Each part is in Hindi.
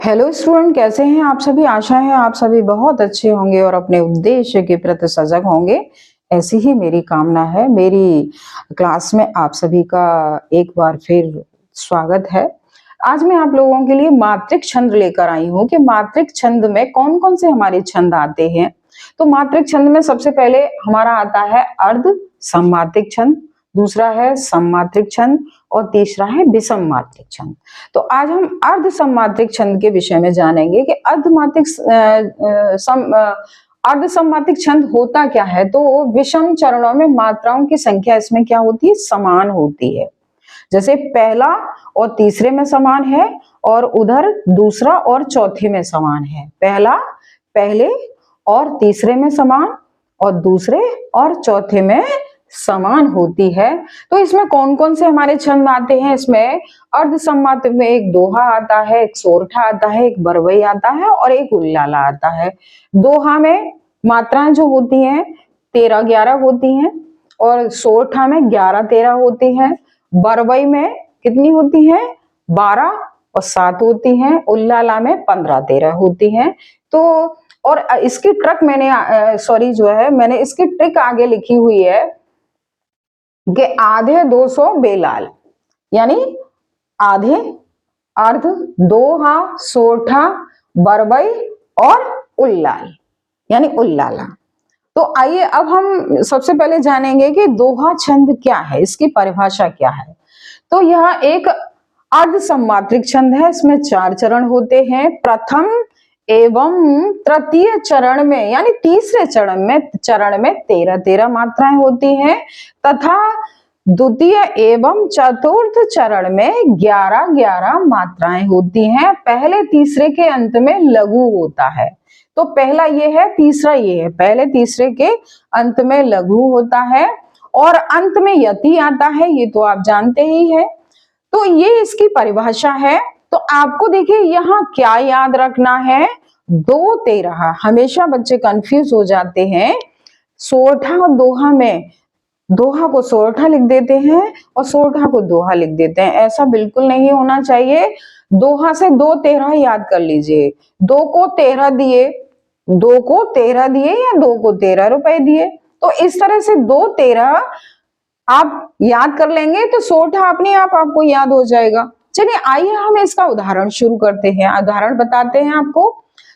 हेलो स्टूडेंट, कैसे हैं आप सभी। आशा है आप सभी बहुत अच्छे होंगे और अपने उद्देश्य के प्रति सजग होंगे। ऐसी ही मेरी कामना है। मेरी क्लास में आप सभी का एक बार फिर स्वागत है। आज मैं आप लोगों के लिए मात्रिक छंद लेकर आई हूँ कि मात्रिक छंद में कौन कौन से हमारे छंद आते हैं। तो मात्रिक छंद में सबसे पहले हमारा आता है अर्ध सममात्रिक छंद, दूसरा है सममात्रिक छंद और तीसरा है विषम मात्रिक छंद। तो आज हम अर्ध सममात्रिक छंद के विषय में जानेंगे कि अर्ध सममात्रिक छंद होता क्या है। तो विषम चरणों में मात्राओं की संख्या इसमें क्या होती है, समान होती है। जैसे पहला और तीसरे में समान है और उधर दूसरा और चौथे में समान है। पहला पहले और तीसरे में समान और दूसरे और चौथे में समान होती है। तो इसमें कौन कौन से हमारे छंद आते हैं। इसमें अर्ध सममात्रिक में एक दोहा आता है, एक सोरठा आता है, एक बरवई आता है और एक उल्लाला आता है। दोहा में मात्राएं जो होती हैं 13-11 होती हैं और सोरठा में 11-13 होती हैं। बरवई में कितनी होती है, 12 और 7 होती हैं। उल्लाला में 15-13 होती हैं। तो और इसकी ट्रिक मैंने इसकी ट्रिक आगे लिखी हुई है कि आधे 200 बेलाल, यानी आधे अर्ध, दोहा, सोरठा, बरवई और उल्लाल यानी उल्लाला। तो आइए अब हम सबसे पहले जानेंगे कि दोहा छंद क्या है, इसकी परिभाषा क्या है। तो यह एक अर्ध सममात्रिक छंद है। इसमें 4 चरण होते हैं। प्रथम एवं तृतीय चरण में यानी तीसरे चरण में 13-13 मात्राएं होती हैं तथा द्वितीय एवं चतुर्थ चरण में 11-11 मात्राएं होती हैं। पहले तीसरे के अंत में लघु होता है। तो पहला ये है, तीसरा ये है। पहले तीसरे के अंत में लघु होता है और अंत में यति आता है, ये तो आप जानते ही है। तो ये इसकी परिभाषा है। तो आपको देखिए यहाँ क्या याद रखना है, 2-13 हमेशा बच्चे कंफ्यूज हो जाते हैं। सोरठा और दोहा में दोहा को सोरठा लिख देते हैं और सोरठा को दोहा लिख देते हैं। ऐसा बिल्कुल नहीं होना चाहिए। दोहा से 2-13 याद कर लीजिए। 2 को 13 दिए, 2 को 13 दिए या 2 को 13 रुपए दिए। तो इस तरह से 2-13 आप याद कर लेंगे तो सोरठा अपने आप आपको याद हो जाएगा। चलिए आइए हम इसका उदाहरण शुरू करते हैं, उदाहरण बताते हैं आपको।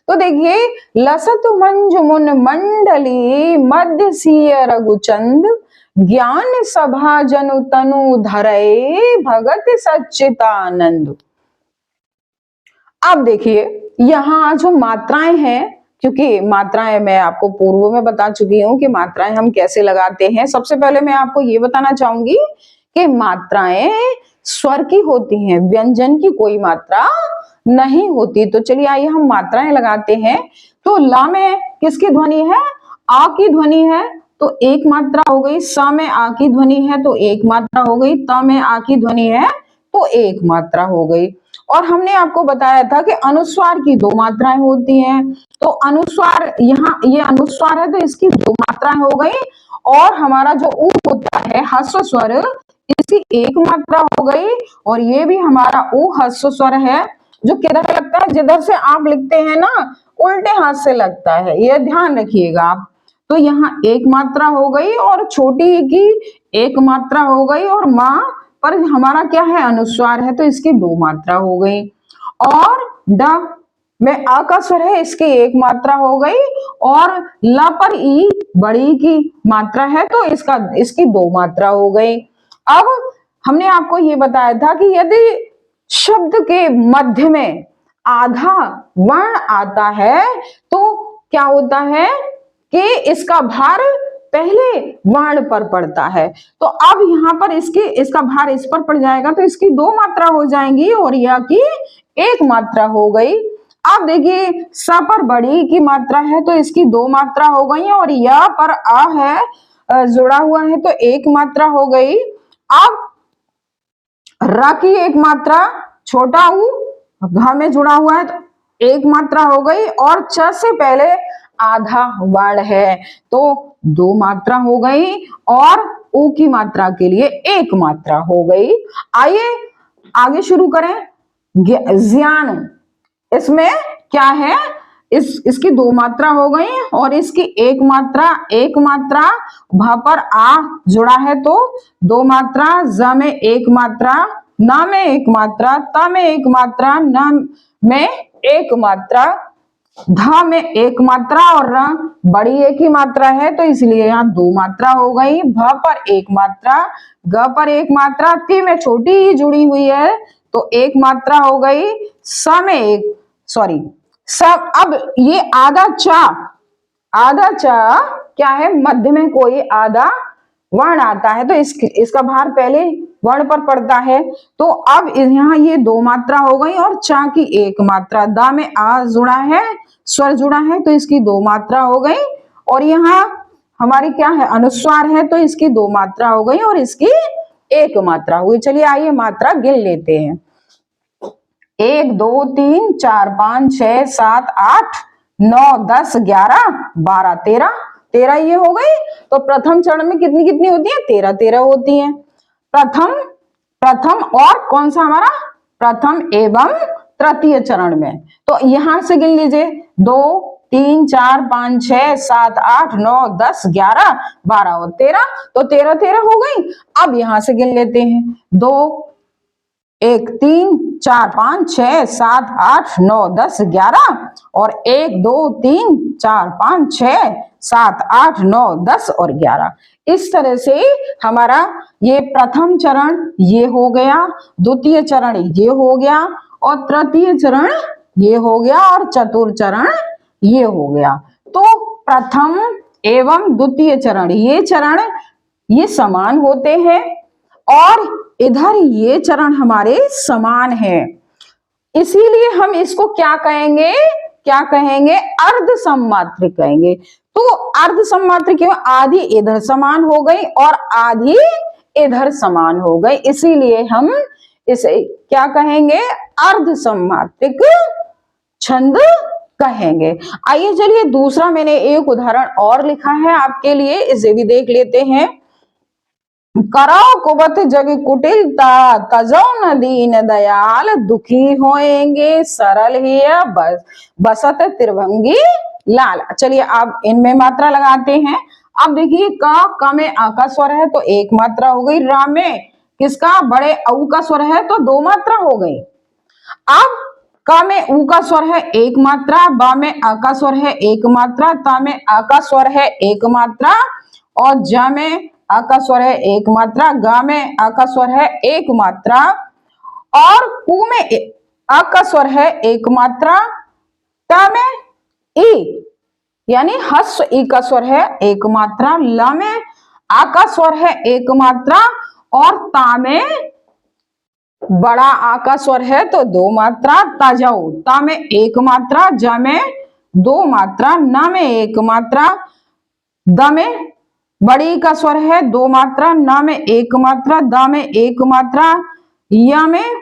तो देखिए, लसत मंजु मुन मंडली मध्य सिय रघुचंद ज्ञान सभा जनु तनु धरे भगत सच्चिदानंद। अब देखिए यहाँ जो मात्राएं हैं, क्योंकि मात्राएं मैं आपको पूर्व में बता चुकी हूं कि मात्राएं हम कैसे लगाते हैं। सबसे पहले मैं आपको ये बताना चाहूंगी कि मात्राएं स्वर की होती हैं, व्यंजन की कोई मात्रा नहीं होती। तो चलिए आइए हम मात्राएं लगाते हैं। तो ला में किसकी ध्वनि है, आ की ध्वनि है, तो एक मात्रा हो गई। सा में आ की ध्वनि है तो एक मात्रा हो गई। त में आ की ध्वनि है तो एक मात्रा हो गई। और हमने आपको बताया था कि अनुस्वार की 2 मात्राएं होती हैं। तो अनुस्वार, यहाँ ये अनुस्वार है तो इसकी 2 मात्राएं हो गई। और हमारा जो ऊ होता है ह्रस्व स्वर, इसकी 1 मात्रा हो गई। और ये भी हमारा ऊ ह्रस्व स्वर है जो किधर लगता है, जिधर से आप लिखते हैं ना उल्टे हाथ से लगता है, ये ध्यान रखिएगा आप। तो यहाँ 1 मात्रा हो गई और छोटी की 1 मात्रा हो गई और माँ पर हमारा क्या है, अनुस्वार है तो इसकी 2 मात्रा हो गई। और ड में आ का स्वर है, इसकी 1 मात्रा हो गई। और ला पर ई बड़ी की मात्रा है तो इसकी 2 मात्रा हो गई। अब हमने आपको ये बताया था कि यदि शब्द के मध्य में आधा वर्ण आता है तो क्या होता है कि इसका भार पहले वर्ण पर पड़ता है। तो अब यहाँ पर इसका भार इस पर पड़ जाएगा तो इसकी 2 मात्रा हो जाएंगी और यह की 1 मात्रा हो गई। अब देखिए, स पर बड़ी की मात्रा है तो इसकी 2 मात्रा हो गई और यह पर आ है जुड़ा हुआ है तो 1 मात्रा हो गई। अब र की 1 मात्रा, छोटा ऊ घ में जुड़ा हुआ है तो 1 मात्रा हो गई। और च से पहले आधा वर्ण है तो 2 मात्रा हो गई और ऊ की मात्रा के लिए 1 मात्रा हो गई। आइए आगे शुरू करें। ज्ञान, इसमें क्या है, इसकी दो मात्रा हो गई और इसकी एक मात्रा भ पर आ जुड़ा है तो दो मात्रा, ज में एक मात्रा, न में एक मात्रा, त में एक मात्रा, न में एक मात्रा, ध में एक मात्रा और र बड़ी एक ही मात्रा है तो इसलिए यहाँ दो मात्रा हो गई। भ पर एक मात्रा, ग पर एक मात्रा, ती में छोटी ही जुड़ी हुई है तो एक मात्रा हो गई। स में एक, सॉरी सब, अब ये आधा चा क्या है, मध्य में कोई आधा वर्ण आता है तो इसका भार पहले वर्ण पर पड़ता है तो अब यहाँ ये दो मात्रा हो गई और चा की एक मात्रा, दा में आ जुड़ा है, स्वर जुड़ा है तो इसकी दो मात्रा हो गई और यहाँ हमारी क्या है, अनुस्वार है तो इसकी दो मात्रा हो गई और इसकी एक मात्रा हुई। चलिए आइए मात्रा गिन लेते हैं। 1 2 3 4 5 6 7 8 9 10 11 12 13 ये हो गई। तो प्रथम चरण में कितनी कितनी होती है, 13 होती है। प्रथम और कौन सा हमारा, प्रथम एवं तृतीय चरण में। तो यहां से गिन लीजिए 2 3 4 5 6 7 8 9 10 11 12 और 13, तो 13 हो गई। अब यहां से गिन लेते हैं 2 1 3 4 5 6 7 8 9 10 11 और 1 2 3 4 5 6 7 8 9 10 और 11। इस तरह से हमारा ये प्रथम चरण ये हो गया, द्वितीय चरण ये हो गया और तृतीय चरण ये हो गया और चतुर्थ चरण ये हो गया। तो प्रथम एवं द्वितीय चरण ये समान होते हैं और इधर ये चरण हमारे समान है, इसीलिए हम इसको क्या कहेंगे, अर्ध सम्मात्रिक कहेंगे। तो अर्ध सम्मात्रिक क्यों, आधी इधर समान हो गई और आधी इधर समान हो गई, इसीलिए हम इसे क्या कहेंगे, अर्ध सम्मात्रिक छंद कहेंगे। आइए चलिए दूसरा मैंने एक उदाहरण और लिखा है आपके लिए, इसे भी देख लेते हैं। कराओ कुबत जग कुटिलता, तजो न दीन दयाल, दुखी होएंगे सरल ही बसत त्रिभंगी लाल। चलिए आप इनमें मात्रा लगाते हैं। अब देखिए क में आ का स्वर है तो एक मात्रा हो गई, रा में किसका, बड़े औ का स्वर है तो दो मात्रा हो गई। अब क में ऊ का स्वर है एक मात्रा, बा में आ का स्वर है एक मात्रा, ता में आ का स्वर है एक मात्रा और ज में आ का स्वर है एक मात्रा, गा में आ का स्वर है एक मात्रा और कु में आ का स्वर है एक मात्रा, ता में ई यानी हस्व ई का स्वर है एक मात्रा, ल में आ का स्वर है एक मात्रा और ता में बड़ा आ का स्वर है तो दो मात्रा, ताजाऊ ता में एक मात्रा, ज में दो मात्रा, न में एक मात्रा, द में बड़ी का स्वर है दो मात्रा, न में एक मात्रा, द में एक मात्रा, य में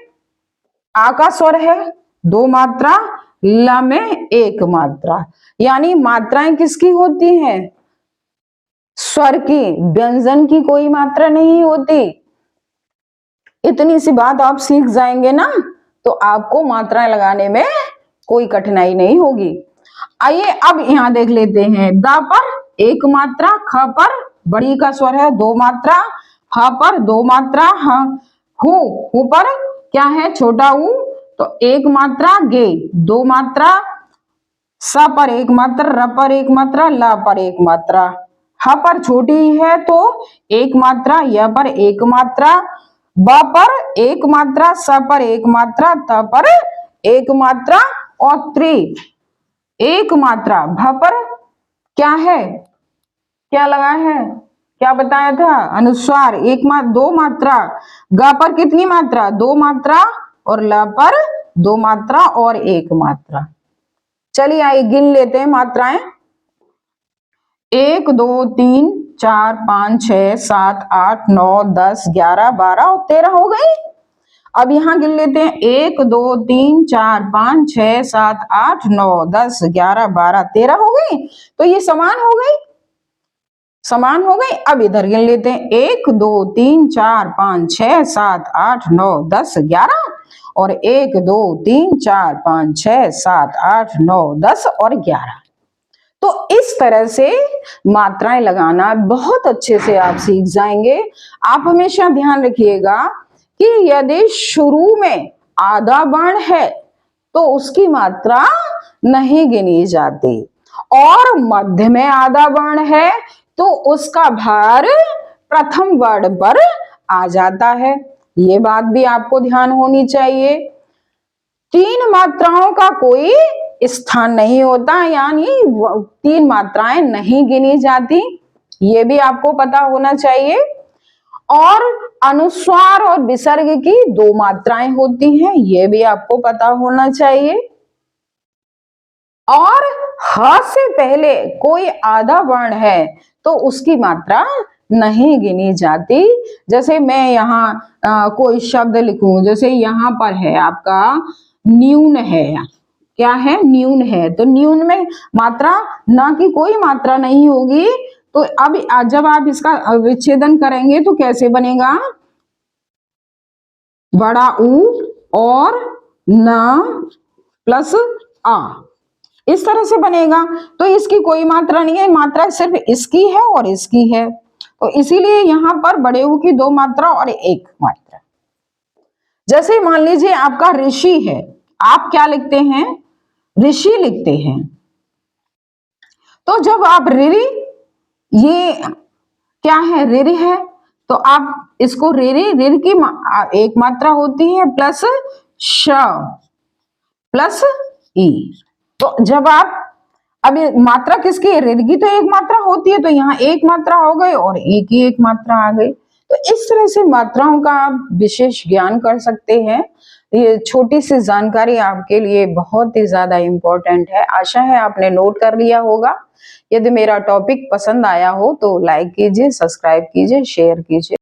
आ का स्वर है दो मात्रा, ल में एक मात्रा। यानी मात्राएं किसकी होती हैं, स्वर की, व्यंजन की कोई मात्रा नहीं होती। इतनी सी बात आप सीख जाएंगे ना तो आपको मात्राएं लगाने में कोई कठिनाई नहीं होगी। आइए अब यहां देख लेते हैं। द पर एक मात्रा, ख पर बड़ी का स्वर है दो मात्रा, ह पर दो मात्रा, हु पर क्या है छोटा ऊ तो एक मात्रा, गे दो मात्रा, स पर एक मात्रा, र पर एक मात्रा, ल पर एक मात्रा, ह पर छोटी है तो एक मात्रा, य पर एक मात्रा, ब पर एक मात्रा, स पर एक मात्रा, त पर एक मात्रा और त्रि एक मात्रा, भ पर क्या है, क्या लगा है, क्या बताया था, अनुस्वार दो मात्रा, ग पर कितनी मात्रा, दो मात्रा और ल पर दो मात्रा और एक मात्रा। चलिए आइए गिन लेते हैं मात्राएं। 1 2 3 4 5 6 7 8 9 10 11 12 और 13 हो गई। अब यहां गिन लेते हैं 1 2 3 4 5 6 7 8 9 10 11 12 13 हो गई। तो ये समान हो गई, समान हो गई। अब इधर गिन लेते हैं 1 2 3 4 5 6 7 8 9 10 11 और 1 2 3 4 5 6 7 8 9 10 और 11। तो इस तरह से मात्राएं लगाना बहुत अच्छे से आप सीख जाएंगे। आप हमेशा ध्यान रखिएगा कि यदि शुरू में आधा वर्ण है तो उसकी मात्रा नहीं गिनी जाती, और मध्य में आधा वर्ण है तो उसका भार प्रथम वर्ण पर आ जाता है। ये बात भी आपको ध्यान होनी चाहिए। 3 मात्राओं का कोई स्थान नहीं होता, यानी 3 मात्राएं नहीं गिनी जाती, ये भी आपको पता होना चाहिए। और अनुस्वार और विसर्ग की 2 मात्राएं होती हैं, ये भी आपको पता होना चाहिए। और ह से पहले कोई आधा वर्ण है तो उसकी मात्रा नहीं गिनी जाती। जैसे मैं यहाँ कोई शब्द लिखूं, जैसे यहाँ पर है आपका न्यून है, क्या है, न्यून है, तो न्यून में मात्रा ना की कोई मात्रा नहीं होगी। तो अब जब आप इसका विच्छेदन करेंगे तो कैसे बनेगा, बड़ा ऊ और न प्लस आ, इस तरह से बनेगा। तो इसकी कोई मात्रा नहीं है, मात्रा सिर्फ इसकी है और इसकी है, तो इसीलिए यहां पर बड़े ऊ की 2 मात्रा और 1 मात्रा। जैसे मान लीजिए आपका ऋषि है, आप क्या लिखते हैं, ऋषि लिखते हैं। तो जब आप रिरी, ये क्या है, रिरी है, तो आप इसको रिरी, रिर की 1 मात्रा होती है प्लस श प्लस ई। तो जब आप, अब मात्रा किसकी है, रिर की तो 1 मात्रा होती है, तो यहाँ 1 मात्रा हो गई और ई की 1 मात्रा आ गई। तो इस तरह से मात्राओं का आप विशेष ज्ञान कर सकते हैं। ये छोटी सी जानकारी आपके लिए बहुत ही ज्यादा इम्पोर्टेंट है। आशा है आपने नोट कर लिया होगा। यदि मेरा टॉपिक पसंद आया हो तो लाइक कीजिए, सब्सक्राइब कीजिए, शेयर कीजिए।